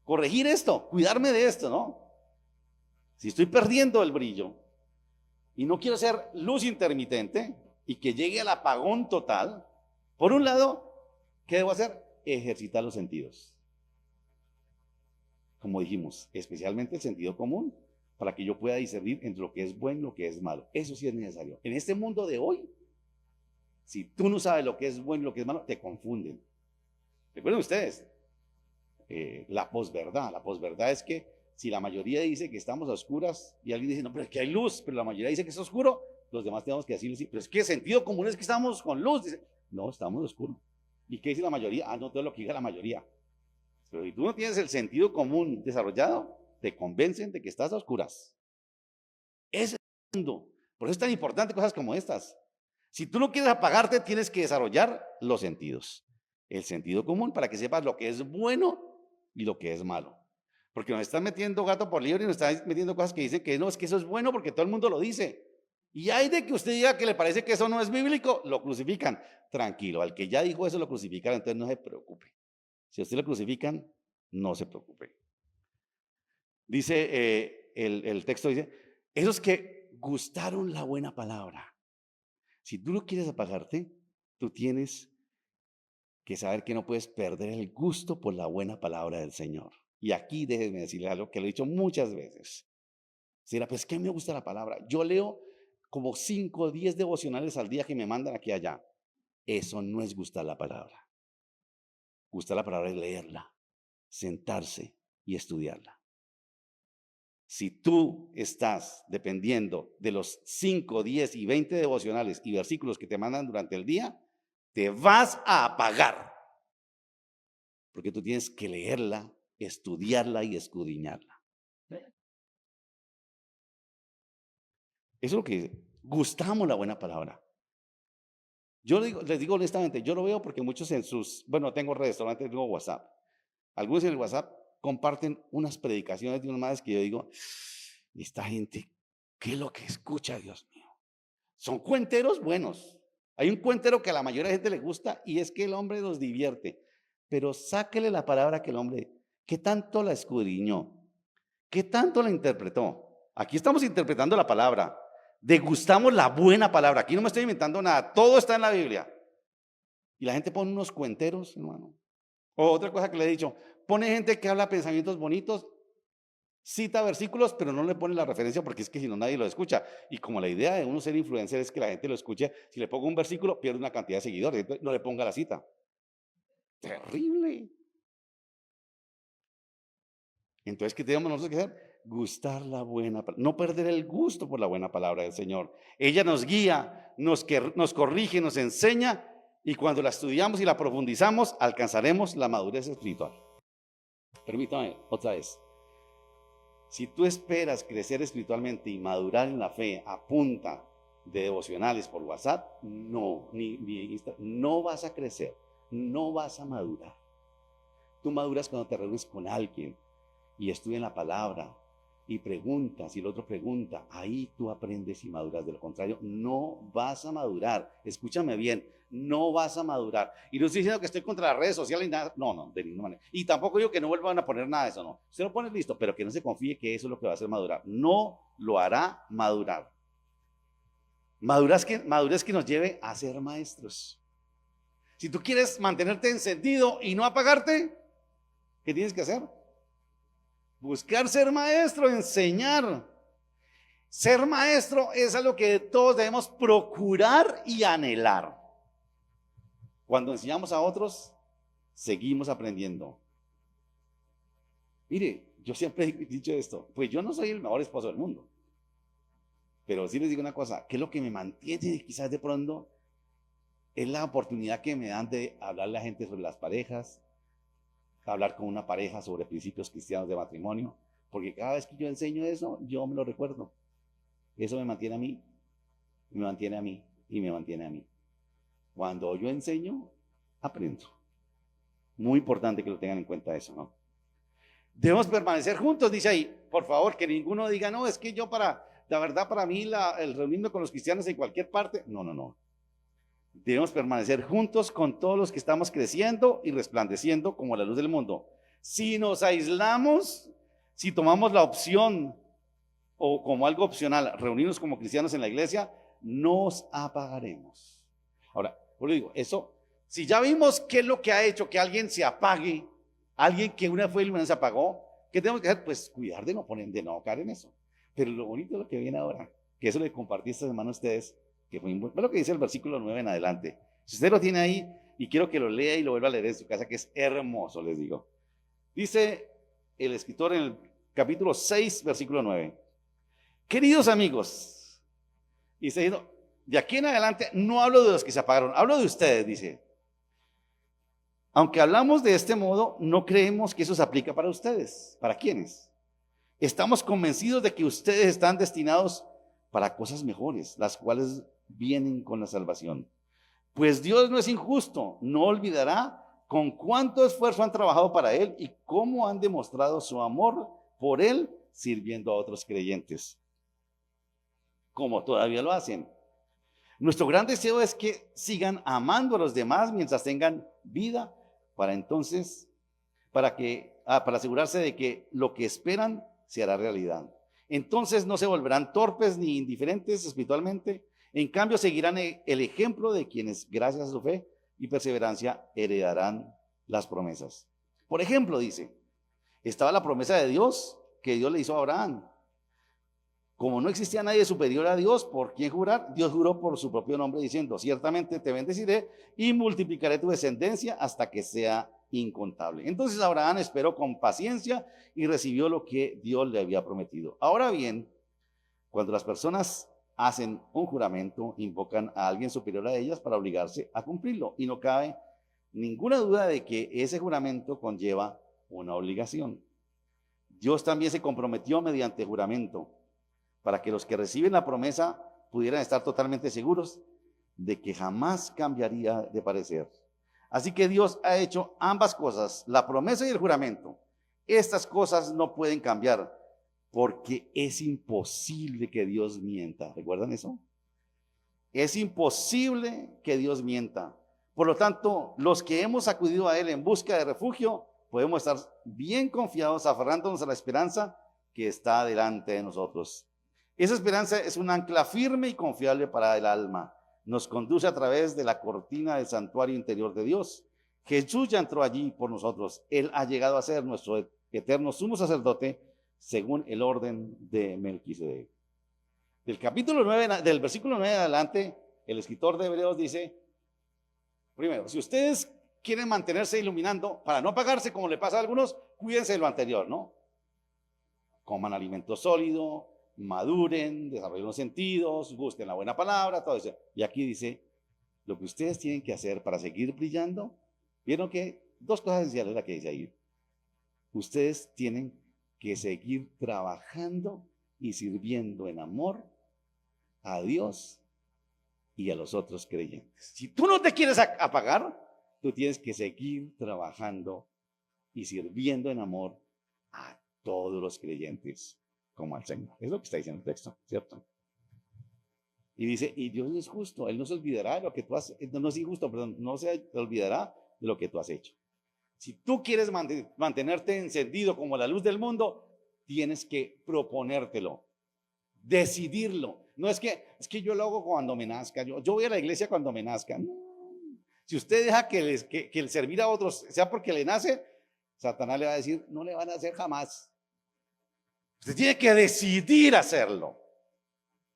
Corregir esto, cuidarme de esto, ¿no? Si estoy perdiendo el brillo y no quiero ser luz intermitente y que llegue al apagón total, por un lado, ¿qué debo hacer? Ejercitar los sentidos. Como dijimos, especialmente el sentido común, para que yo pueda discernir entre lo que es bueno y lo que es malo. Eso sí es necesario. En este mundo de hoy, si tú no sabes lo que es bueno y lo que es malo, te confunden. Recuerden ustedes, la posverdad. La posverdad es que si la mayoría dice que estamos a oscuras y alguien dice, no, pero es que hay luz, pero la mayoría dice que es oscuro, los demás tenemos que decirle, sí, pero es que el sentido común es que estamos con luz. Dice, no, estamos oscuros. ¿Y qué dice la mayoría? Ah, no, todo lo que diga la mayoría. Pero si tú no tienes el sentido común desarrollado, te convencen de que estás a oscuras. Ese es el mundo. Por eso es tan importante cosas como estas. Si tú no quieres apagarte, tienes que desarrollar los sentidos. El sentido común para que sepas lo que es bueno y lo que es malo. Porque nos están metiendo gato por liebre y nos están metiendo cosas que dicen que no, es que eso es bueno porque todo el mundo lo dice. Y hay de que usted diga que le parece que eso no es bíblico, lo crucifican. Tranquilo, al que ya dijo eso lo crucificaron, entonces no se preocupe. Si a usted lo crucifican, no se preocupe. Dice, el texto dice, esos que gustaron la buena palabra. Si tú no quieres apagarte, tú tienes que saber que no puedes perder el gusto por la buena palabra del Señor. Y aquí déjenme decirle algo que lo he dicho muchas veces. Será, pues, ¿qué me gusta la palabra? Yo leo como 5 o 10 devocionales al día que me mandan aquí y allá. Eso no es gustar la palabra. Gustar la palabra es leerla, sentarse y estudiarla. Si tú estás dependiendo de los 5, 10 y 20 devocionales y versículos que te mandan durante el día, te vas a apagar. Porque tú tienes que leerla, estudiarla y escudriñarla. Eso es lo que gustamos la buena palabra. Yo les digo honestamente, yo lo veo porque muchos bueno, tengo redes, solamente tengo WhatsApp. Algunos en el WhatsApp comparten unas predicaciones de unas madres que yo digo, esta gente, ¿qué es lo que escucha, Dios mío? Son cuenteros buenos. Hay un cuentero que a la mayoría de gente le gusta y es que el hombre los divierte. Pero sáquele la palabra que el hombre, ¿qué tanto la escudriñó? ¿Qué tanto la interpretó? Aquí estamos interpretando la palabra. Degustamos la buena palabra. Aquí no me estoy inventando nada. Todo está en la Biblia. Y la gente pone unos cuenteros, hermano. O otra cosa que le he dicho, pone gente que habla pensamientos bonitos, cita versículos, pero no le pone la referencia porque es que si no nadie lo escucha. Y como la idea de uno ser influencer es que la gente lo escuche, si le pongo un versículo pierde una cantidad de seguidores, entonces no le ponga la cita. Terrible. Entonces, ¿qué tenemos nosotros que hacer? Gustar la buena palabra, no perder el gusto por la buena palabra del Señor. Ella nos guía, nos corrige, nos enseña y cuando la estudiamos y la profundizamos, alcanzaremos la madurez espiritual. Permítame otra vez. Si tú esperas crecer espiritualmente y madurar en la fe a punta de devocionales por WhatsApp, no, no vas a crecer, no vas a madurar. Tú maduras cuando te reúnes con alguien y estudias la palabra y preguntas y el otro pregunta, ahí tú aprendes y maduras. De lo contrario, no vas a madurar. Escúchame bien, no vas a madurar. Y no estoy diciendo que estoy contra las redes sociales, nada, no, de ninguna manera. Y tampoco digo que no vuelvan a poner nada de eso, no. Usted lo pone listo, pero que no se confíe que eso es lo que va a hacer madurar. No lo hará madurar. Madurez que nos lleve a ser maestros. Si tú quieres mantenerte encendido y no apagarte, ¿qué tienes que hacer? Buscar ser maestro, enseñar. Ser maestro es algo que todos debemos procurar y anhelar. Cuando enseñamos a otros, seguimos aprendiendo. Mire, yo siempre he dicho esto, pues yo no soy el mejor esposo del mundo. Pero sí les digo una cosa, que es lo que me mantiene quizás de pronto, es la oportunidad que me dan de hablarle a la gente sobre las parejas, hablar con una pareja sobre principios cristianos de matrimonio, porque cada vez que yo enseño eso, yo me lo recuerdo. Eso me mantiene a mí, me mantiene a mí y me mantiene a mí. Cuando yo enseño, aprendo. Muy importante que lo tengan en cuenta eso, ¿no? Debemos permanecer juntos, dice ahí. Por favor, que ninguno diga, no, es que yo la verdad para mí, el reunirme con los cristianos en cualquier parte, no. Debemos permanecer juntos con todos los que estamos creciendo y resplandeciendo como la luz del mundo. Si nos aislamos, si tomamos la opción o como algo opcional, reunirnos como cristianos en la iglesia, nos apagaremos. Ahora, yo le digo, eso, si ya vimos qué es lo que ha hecho que alguien se apague, alguien que una fue iluminada se apagó, ¿qué tenemos que hacer? Pues cuidar de no caer en eso. Pero lo bonito es lo que viene ahora, que eso le compartí esta semana a ustedes, que fue lo que dice el versículo 9 en adelante. Si usted lo tiene ahí y quiero que lo lea y lo vuelva a leer en su casa, que es hermoso, les digo. Dice el escritor en el capítulo 6, versículo 9. Queridos amigos, dice, de aquí en adelante no hablo de los que se apagaron, hablo de ustedes, dice. Aunque hablamos de este modo, no creemos que eso se aplica para ustedes. ¿Para quiénes? Estamos convencidos de que ustedes están destinados para cosas mejores, las cuales vienen con la salvación. Pues Dios no es injusto, no olvidará con cuánto esfuerzo han trabajado para Él y cómo han demostrado su amor por Él sirviendo a otros creyentes, como todavía lo hacen. Nuestro gran deseo es que sigan amando a los demás mientras tengan vida, para asegurarse de que lo que esperan se hará realidad. Entonces no se volverán torpes ni indiferentes espiritualmente, en cambio seguirán el ejemplo de quienes gracias a su fe y perseverancia heredarán las promesas. Por ejemplo, dice, estaba la promesa de Dios que Dios le hizo a Abraham. Como no existía nadie superior a Dios, ¿por quién jurar? Dios juró por su propio nombre diciendo, ciertamente te bendeciré y multiplicaré tu descendencia hasta que sea incontable. Entonces Abraham esperó con paciencia y recibió lo que Dios le había prometido. Ahora bien, cuando las personas hacen un juramento, invocan a alguien superior a ellas para obligarse a cumplirlo. Y no cabe ninguna duda de que ese juramento conlleva una obligación. Dios también se comprometió mediante juramento para que los que reciben la promesa pudieran estar totalmente seguros de que jamás cambiaría de parecer. Así que Dios ha hecho ambas cosas, la promesa y el juramento. Estas cosas no pueden cambiar porque es imposible que Dios mienta. ¿Recuerdan eso? Es imposible que Dios mienta. Por lo tanto, los que hemos acudido a Él en busca de refugio, podemos estar bien confiados, aferrándonos a la esperanza que está delante de nosotros. Esa esperanza es un ancla firme y confiable para el alma. Nos conduce a través de la cortina del santuario interior de Dios. Jesús ya entró allí por nosotros. Él ha llegado a ser nuestro eterno sumo sacerdote según el orden de Melquisedec. Del capítulo 9, del versículo 9 en adelante, el escritor de Hebreos dice, primero, si ustedes quieren mantenerse iluminando, para no apagarse como le pasa a algunos, cuídense de lo anterior, ¿no? Coman alimento sólido, maduren, desarrollen los sentidos, gusten la buena palabra, todo eso. Y aquí dice, lo que ustedes tienen que hacer para seguir brillando, vieron que dos cosas esenciales la que dice ahí. Ustedes tienen que seguir trabajando y sirviendo en amor a Dios y a los otros creyentes. Si tú no te quieres apagar, tú tienes que seguir trabajando y sirviendo en amor a todos los creyentes como al Señor. Es lo que está diciendo el texto, ¿cierto? Y dice, y Dios es justo, Él no se olvidará de lo que tú has, no es injusto, perdón, no se olvidará de lo que tú has hecho. Si tú quieres mantenerte encendido como la luz del mundo, tienes que proponértelo, decidirlo. No es que yo lo hago cuando me nazca, yo voy a la iglesia cuando me nazca. No. Si usted deja que el servir a otros sea porque le nace, Satanás le va a decir, no le van a hacer jamás. Usted tiene que decidir hacerlo.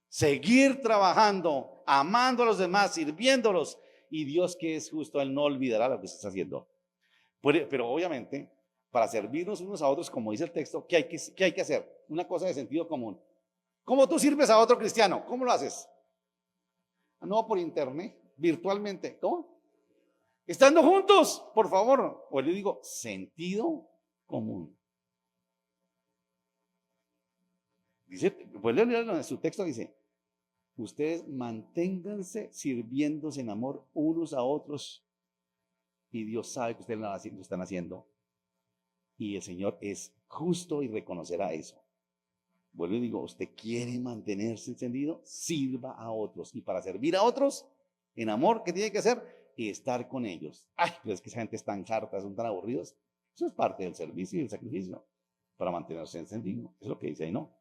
Seguir trabajando, amando a los demás, sirviéndolos. Y Dios, que es justo, Él no olvidará lo que usted está haciendo. Pero obviamente, para servirnos unos a otros, como dice el texto, ¿qué hay que hacer? Una cosa de sentido común. ¿Cómo tú sirves a otro cristiano? ¿Cómo lo haces? No, por internet, virtualmente. ¿Cómo? Estando juntos, por favor. O le digo, sentido común. Dice, vuelve a leerlo en su texto, dice, ustedes manténganse sirviéndose en amor unos a otros y Dios sabe que ustedes lo están haciendo y el Señor es justo y reconocerá eso. Vuelvo y digo, usted quiere mantenerse encendido, sirva a otros y para servir a otros en amor, ¿qué tiene que hacer? Estar con ellos. Ay, pero es que esa gente es tan harta, son tan aburridos. Eso es parte del servicio y del sacrificio para mantenerse encendido. Es lo que dice ahí, ¿no?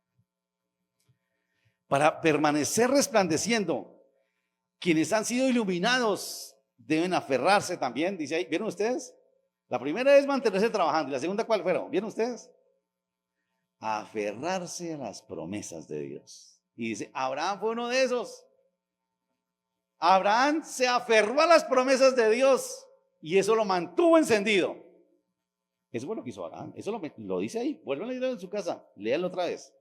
Para permanecer resplandeciendo, quienes han sido iluminados deben aferrarse también, dice ahí, ¿vieron ustedes? La primera es mantenerse trabajando y la segunda, ¿cuál fueron? ¿Vieron ustedes? Aferrarse a las promesas de Dios. Y dice, Abraham fue uno de esos. Abraham se aferró a las promesas de Dios y eso lo mantuvo encendido. Eso fue lo que hizo Abraham. Eso lo dice ahí. Vuelvan a leerlo en su casa. Léanlo otra vez.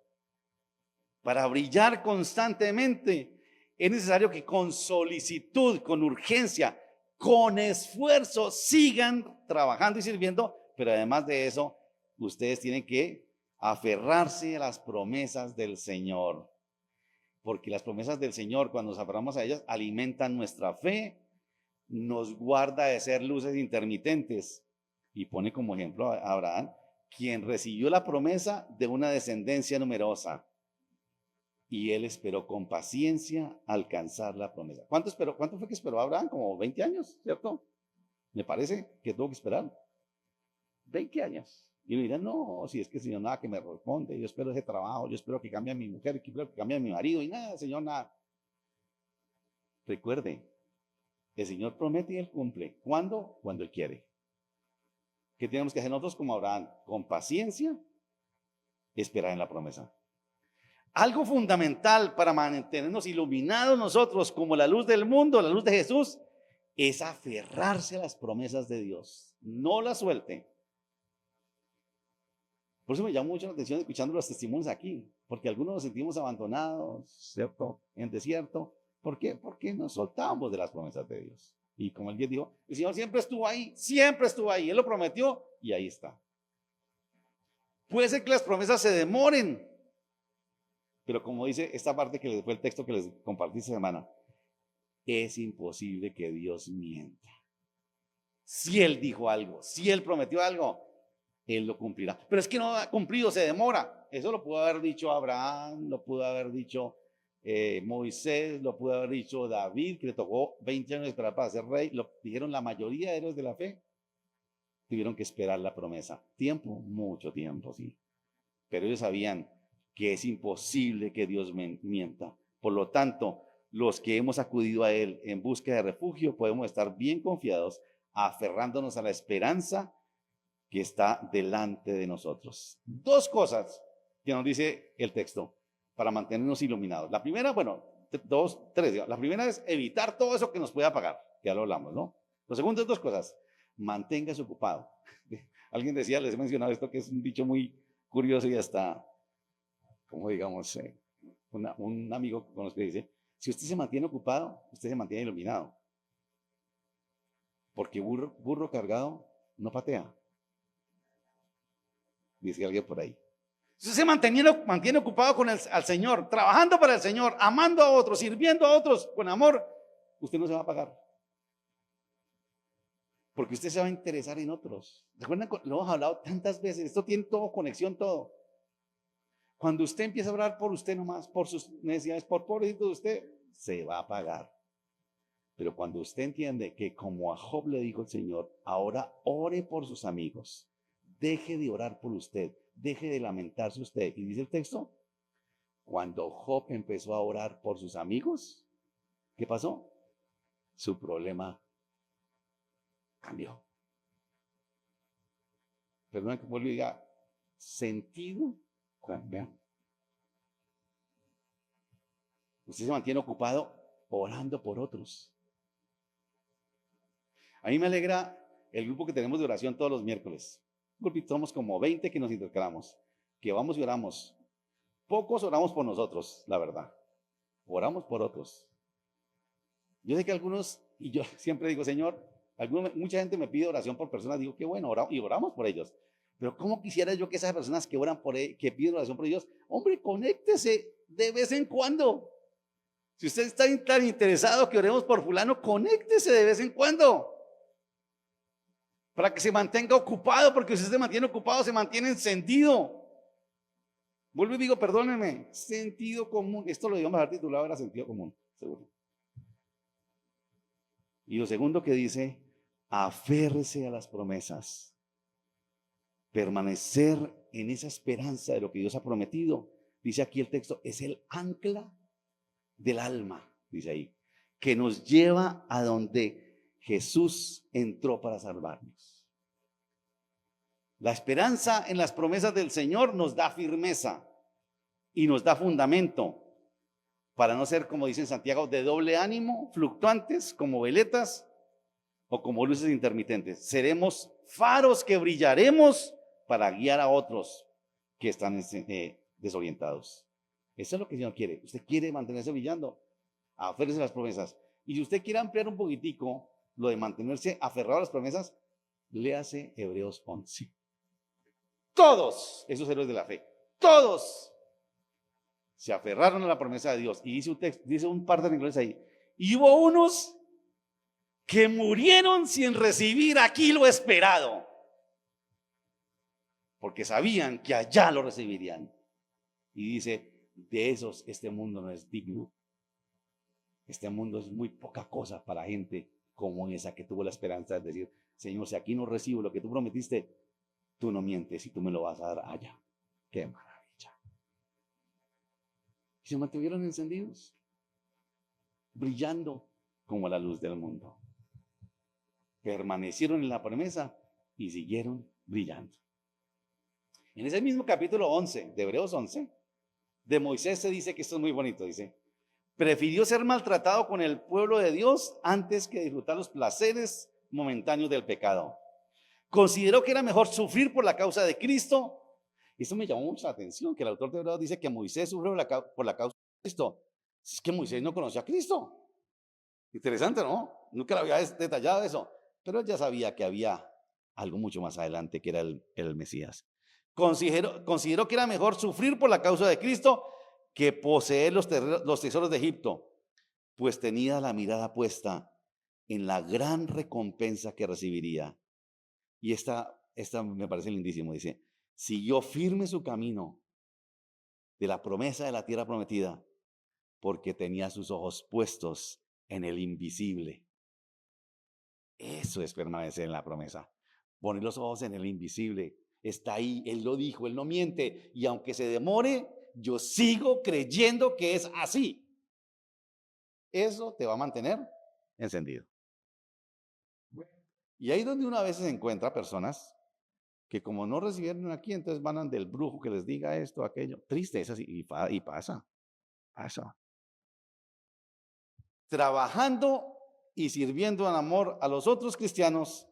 Para brillar constantemente es necesario que con solicitud, con urgencia, con esfuerzo sigan trabajando y sirviendo, pero además de eso, ustedes tienen que aferrarse a las promesas del Señor. Porque las promesas del Señor, cuando nos aferramos a ellas, alimentan nuestra fe, nos guarda de ser luces intermitentes. Y pone como ejemplo a Abraham, quien recibió la promesa de una descendencia numerosa. Y él esperó con paciencia alcanzar la promesa. ¿Cuánto fue que esperó Abraham? Como 20 años, ¿cierto? Me parece que tuvo que esperar 20 años. Y me dirán, no, si es que el Señor nada que me responde, yo espero ese trabajo, yo espero que cambie a mi mujer, que espero que cambie a mi marido, y nada, Señor, nada. Recuerde, el Señor promete y Él cumple. ¿Cuándo? Cuando Él quiere. ¿Qué tenemos que hacer nosotros como Abraham? Con paciencia, esperar en la promesa. Algo fundamental para mantenernos iluminados nosotros como la luz del mundo, la luz de Jesús, es aferrarse a las promesas de Dios. No la suelte. Por eso me llama mucho la atención escuchando los testimonios aquí, porque algunos nos sentimos abandonados, ¿cierto? En desierto. ¿Por qué? Porque nos soltamos de las promesas de Dios. Y como alguien dijo, el Señor siempre estuvo ahí, Él lo prometió y ahí está. Puede ser que las promesas se demoren, pero como dice esta parte que fue el texto que les compartí esta semana, es imposible que Dios mienta. Si Él dijo algo, si Él prometió algo, Él lo cumplirá. Pero es que no ha cumplido, se demora. Eso lo pudo haber dicho Abraham, lo pudo haber dicho Moisés, lo pudo haber dicho David, que le tocó 20 años esperar para ser rey. Lo dijeron la mayoría de héroes de la fe. Tuvieron que esperar la promesa. Tiempo, mucho tiempo, sí. Pero ellos sabían que es imposible que Dios mienta. Por lo tanto, los que hemos acudido a Él en busca de refugio podemos estar bien confiados, aferrándonos a la esperanza que está delante de nosotros. Dos cosas que nos dice el texto para mantenernos iluminados. La primera, bueno, tres. La primera es evitar todo eso que nos pueda apagar, que ya lo hablamos, ¿no? Lo segundo es dos cosas. Manténgase ocupado. Alguien decía, les he mencionado esto, que es un dicho muy curioso y hasta, como digamos, un amigo con los que dice, si usted se mantiene ocupado, usted se mantiene iluminado. Porque burro cargado no patea. Dice alguien por ahí. Si usted se mantiene ocupado con al Señor, trabajando para el Señor, amando a otros, sirviendo a otros con amor, usted no se va a apagar. Porque usted se va a interesar en otros. ¿Recuerdan? Lo hemos hablado tantas veces. Esto tiene todo, conexión, todo. Cuando usted empieza a orar por usted nomás, por sus necesidades, por pobrecito de usted, se va a apagar. Pero cuando usted entiende que como a Job le dijo el Señor, ahora ore por sus amigos. Deje de orar por usted. Deje de lamentarse usted. Y dice el texto, cuando Job empezó a orar por sus amigos, ¿qué pasó? Su problema cambió. Perdón que vuelva y diga, sentido. Vean. Usted se mantiene ocupado orando por otros. A mí me alegra el grupo que tenemos de oración todos los miércoles. Somos como 20 que nos intercalamos, que vamos y oramos. Pocos oramos por nosotros, la verdad. Oramos por otros. Yo sé que algunos, y yo siempre digo, Señor, mucha gente me pide oración por personas, digo, qué bueno, y oramos por ellos. Pero ¿cómo quisiera yo que esas personas que oran que piden oración por ellos, hombre, conéctese de vez en cuando? Si usted está tan interesado que oremos por fulano, conéctese de vez en cuando. Para que se mantenga ocupado, porque si usted se mantiene ocupado, se mantiene encendido. Vuelvo y digo, perdónenme, sentido común. Esto lo digamos a titulado, era sentido común, seguro. Y lo segundo que dice, aférrese a las promesas. Permanecer en esa esperanza de lo que Dios ha prometido. Dice aquí el texto, es el ancla del alma, dice ahí, que nos lleva a donde Jesús entró para salvarnos. La esperanza en las promesas del Señor nos da firmeza y nos da fundamento para no ser, como dice en Santiago, de doble ánimo, fluctuantes como veletas o como luces intermitentes. Seremos faros que brillaremos para guiar a otros que están desorientados. Eso es lo que el Señor quiere. Usted quiere mantenerse brillando, aférrese a las promesas. Y si usted quiere ampliar un poquitico lo de mantenerse aferrado a las promesas, léase Hebreos 11. Todos esos héroes de la fe, todos se aferraron a la promesa de Dios. Y dice un par de renglones ahí. Y hubo unos que murieron sin recibir aquí lo esperado, porque sabían que allá lo recibirían. Y dice, de esos este mundo no es digno. Este mundo es muy poca cosa para gente como esa que tuvo la esperanza de decir, Señor, si aquí no recibo lo que tú prometiste, tú no mientes y tú me lo vas a dar allá. ¡Qué maravilla! Y se mantuvieron encendidos, brillando como la luz del mundo. Permanecieron en la promesa y siguieron brillando. En ese mismo capítulo 11, de Hebreos 11, de Moisés se dice que esto es muy bonito, dice, prefirió ser maltratado con el pueblo de Dios antes que disfrutar los placeres momentáneos del pecado. Consideró que era mejor sufrir por la causa de Cristo. Esto me llamó mucho la atención, que el autor de Hebreos dice que Moisés sufrió por la causa de Cristo. Es que Moisés no conocía a Cristo. Interesante, ¿no? Nunca lo había detallado eso. Pero él ya sabía que había algo mucho más adelante, que era el Mesías. Consideró que era mejor sufrir por la causa de Cristo que poseer los tesoros de Egipto. pues tenía la mirada puesta en la gran recompensa que recibiría. Y esta me parece lindísimo, dice, siguió firme su camino de la promesa de la tierra prometida, porque tenía sus ojos puestos en el invisible. Eso es permanecer en la promesa. Poner los ojos en el invisible. Está ahí, Él lo dijo, Él no miente. Y aunque se demore, yo sigo creyendo que es así. Eso te va a mantener encendido. Y ahí donde uno a veces encuentra personas que como no recibieron aquí, entonces van del brujo que les diga esto, aquello. Triste, es así, y pasa. Trabajando y sirviendo en amor a los otros cristianos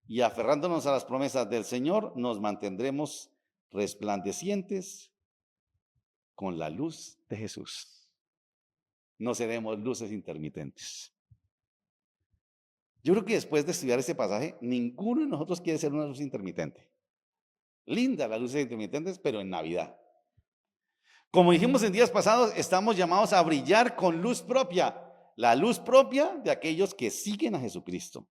y aferrándonos a las promesas del Señor, nos mantendremos resplandecientes con la luz de Jesús. No seremos luces intermitentes. Yo creo que después de estudiar este pasaje, ninguno de nosotros quiere ser una luz intermitente. Linda las luces intermitentes, pero en Navidad. Como dijimos en días pasados, estamos llamados a brillar con luz propia, la luz propia de aquellos que siguen a Jesucristo.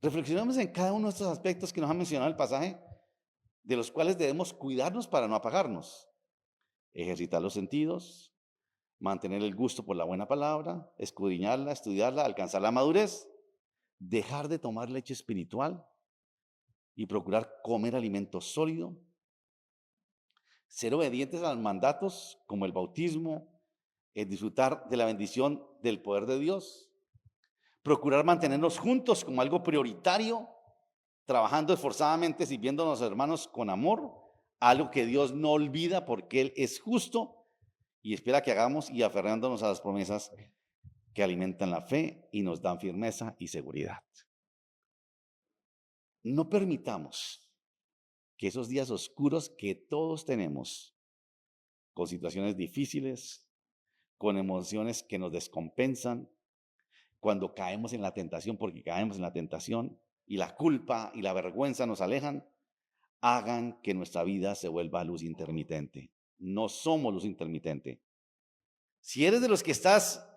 Reflexionemos en cada uno de estos aspectos que nos ha mencionado el pasaje, de los cuales debemos cuidarnos para no apagarnos. Ejercitar los sentidos, mantener el gusto por la buena palabra, escudriñarla, estudiarla, alcanzar la madurez, dejar de tomar leche espiritual y procurar comer alimento sólido, ser obedientes a los mandatos como el bautismo, disfrutar de la bendición del poder de Dios, procurar mantenernos juntos como algo prioritario, trabajando esforzadamente, sirviéndonos a los hermanos con amor, algo que Dios no olvida porque Él es justo y espera que hagamos, y aferrándonos a las promesas que alimentan la fe y nos dan firmeza y seguridad. No permitamos que esos días oscuros que todos tenemos, con situaciones difíciles, con emociones que nos descompensan, cuando caemos en la tentación, porque caemos en la tentación, y la culpa y la vergüenza nos alejan, hagan que nuestra vida se vuelva luz intermitente. No somos luz intermitente. Si eres de los que estás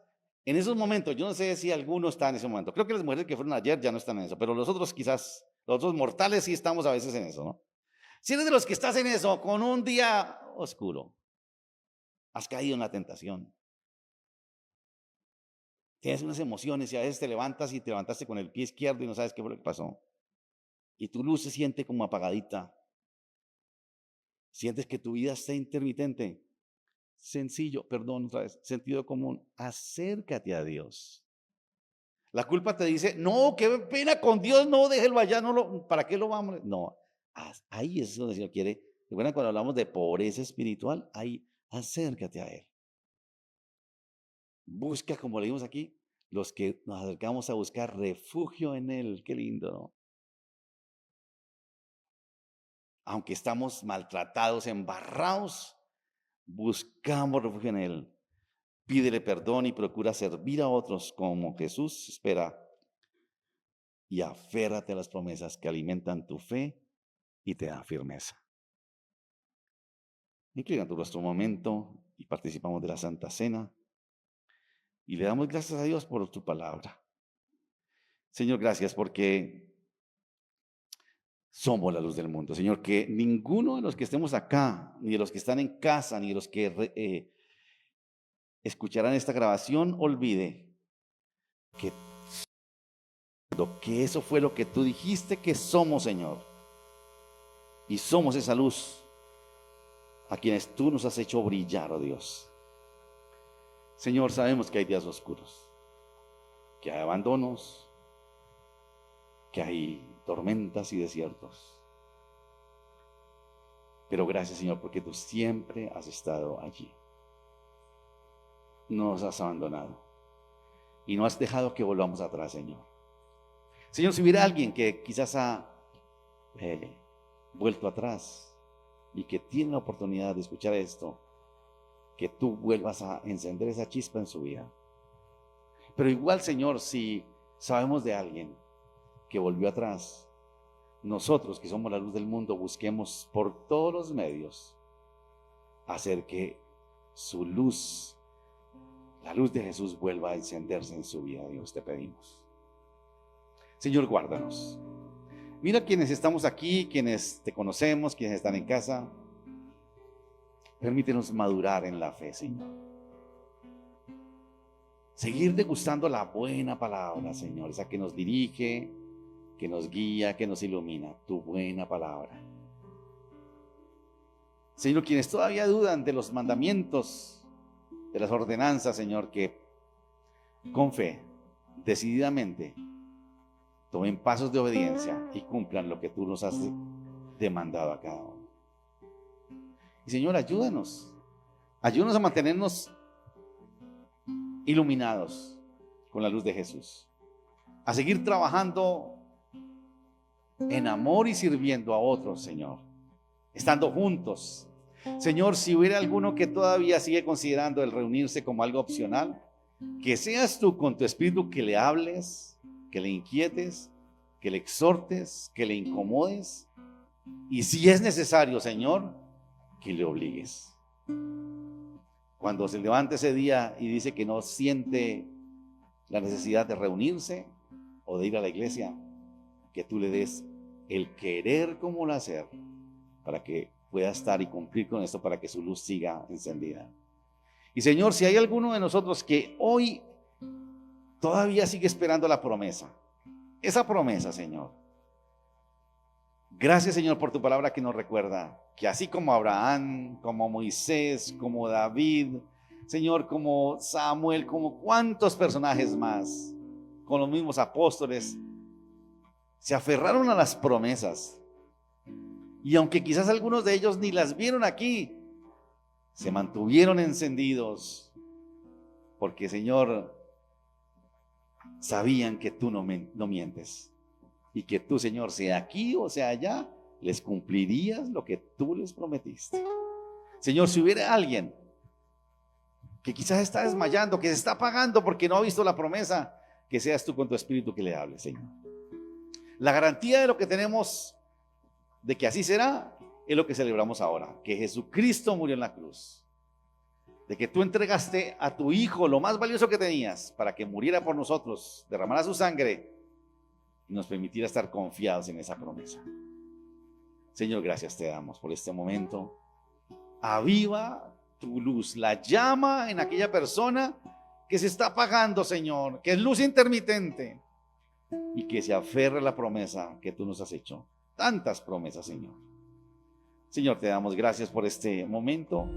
en esos momentos, yo no sé si alguno está en ese momento, creo que las mujeres que fueron ayer ya no están en eso, pero los otros quizás, los otros mortales sí estamos a veces en eso, ¿no? Si eres de los que estás en eso, con un día oscuro, has caído en la tentación. Tienes unas emociones y a veces te levantas y te levantaste con el pie izquierdo y no sabes qué fue lo que pasó. Y tu luz se siente como apagadita. Sientes que tu vida está intermitente. Sencillo, perdón otra vez, sentido común. Acércate a Dios. La culpa te dice, no, qué pena con Dios, no, déjelo allá, ¿para qué lo vamos? No, ahí es donde el Señor quiere. Recuerdan cuando hablamos de pobreza espiritual, ahí acércate a Él. Busca, como leímos aquí, los que nos acercamos a buscar refugio en Él. Qué lindo, ¿no? Aunque estamos maltratados, embarrados, buscamos refugio en Él. Pídele perdón y procura servir a otros como Jesús espera. Y aférrate a las promesas que alimentan tu fe y te dan firmeza. Inclina tu rostro un momento y participamos de la Santa Cena. Y le damos gracias a Dios por tu palabra. Señor, gracias porque somos la luz del mundo. Señor, que ninguno de los que estemos acá, ni de los que están en casa, ni de los que escucharán esta grabación, olvide que eso fue lo que tú dijiste que somos, Señor. Y somos esa luz a quienes tú nos has hecho brillar, oh Dios. Señor, sabemos que hay días oscuros, que hay abandonos, que hay tormentas y desiertos. Pero gracias, Señor, porque tú siempre has estado allí. No nos has abandonado y no has dejado que volvamos atrás, Señor. Señor, si hubiera alguien que quizás ha vuelto atrás y que tiene la oportunidad de escuchar esto, que tú vuelvas a encender esa chispa en su vida. Pero igual, Señor, si sabemos de alguien que volvió atrás, nosotros que somos la luz del mundo busquemos por todos los medios hacer que su luz la luz de Jesús vuelva a encenderse en su vida, Dios, te pedimos. Señor, guárdanos. Mira quienes estamos aquí, quienes te conocemos, quienes están en casa. Permítenos madurar en la fe, Señor. Seguir degustando la buena palabra, Señor, esa que nos dirige, que nos guía, que nos ilumina, tu buena palabra. Señor, quienes todavía dudan de los mandamientos, de las ordenanzas, Señor, que con fe, decididamente, tomen pasos de obediencia y cumplan lo que tú nos has demandado a cada uno. Y Señor, ayúdanos a mantenernos iluminados con la luz de Jesús, a seguir trabajando en amor y sirviendo a otros, Señor, estando juntos. Señor, si hubiera alguno que todavía sigue considerando el reunirse como algo opcional, que seas tú con tu espíritu que le hables, que le inquietes, que le exhortes, que le incomodes, y si es necesario, Señor, que le obligues. Cuando se levante ese día y dice que no siente la necesidad de reunirse o de ir a la iglesia, que tú le des el querer como el hacer para que pueda estar y cumplir con esto, para que su luz siga encendida. Y Señor, si hay alguno de nosotros que hoy todavía sigue esperando la promesa, esa promesa, Señor, gracias, Señor, por tu palabra que nos recuerda que así como Abraham, como Moisés, como David, Señor, como Samuel, como cuántos personajes más, con los mismos apóstoles, se aferraron a las promesas. Y aunque quizás algunos de ellos ni las vieron aquí, se mantuvieron encendidos, porque, Señor, sabían que tú no mientes. Y que tú, Señor, sea aquí o sea allá, les cumplirías lo que tú les prometiste. Señor, si hubiera alguien que quizás está desmayando, que se está apagando porque no ha visto la promesa, que seas tú con tu espíritu que le hable, Señor. La garantía de lo que tenemos, de que así será, es lo que celebramos ahora, que Jesucristo murió en la cruz, de que tú entregaste a tu Hijo lo más valioso que tenías para que muriera por nosotros, derramara su sangre y nos permitiera estar confiados en esa promesa. Señor, gracias te damos por este momento. Aviva tu luz, la llama en aquella persona que se está apagando, Señor, que es luz intermitente, y que se aferre a la promesa que tú nos has hecho. Tantas promesas, Señor. Señor, te damos gracias por este momento.